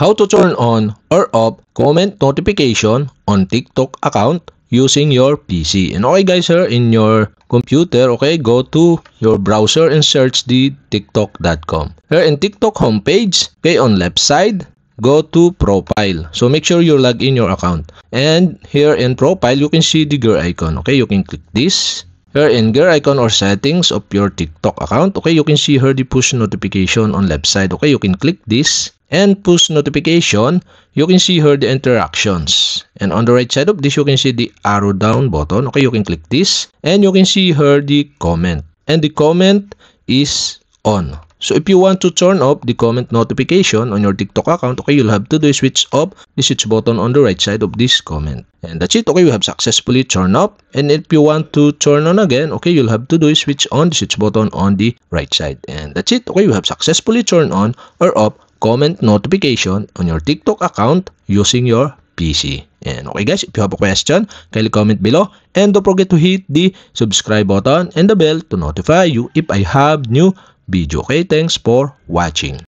how to turn on or off comment notification on TikTok account using your PC. And okay guys, here in your computer, okay, go to your browser and search the tiktok.com. Here in TikTok homepage, okay, on left side, go to profile. So make sure you log in your account. And here in profile, you can see the gear icon. Okay, you can click this. Here in gear icon or settings of your TikTok account, okay, you can see here the push notification on left side. Okay, you can click this. And push notification, you can see here the interactions. And on the right side of this, you can see the arrow down button. Okay, you can click this. And you can see here the comment. And the comment is on. So if you want to turn off the comment notification on your TikTok account, okay, you'll have to do switch off the switch button on the right side of this comment. And that's it. Okay, you have successfully turned off. And if you want to turn on again, okay, you'll have to do switch on the switch button on the right side. And that's it. Okay, you have successfully turned on or off comment notification on your TikTok account using your PC. And okay guys, if you have a question, kindly comment below. And don't forget to hit the subscribe button and the bell to notify you if I have new video. Okay, thanks for watching.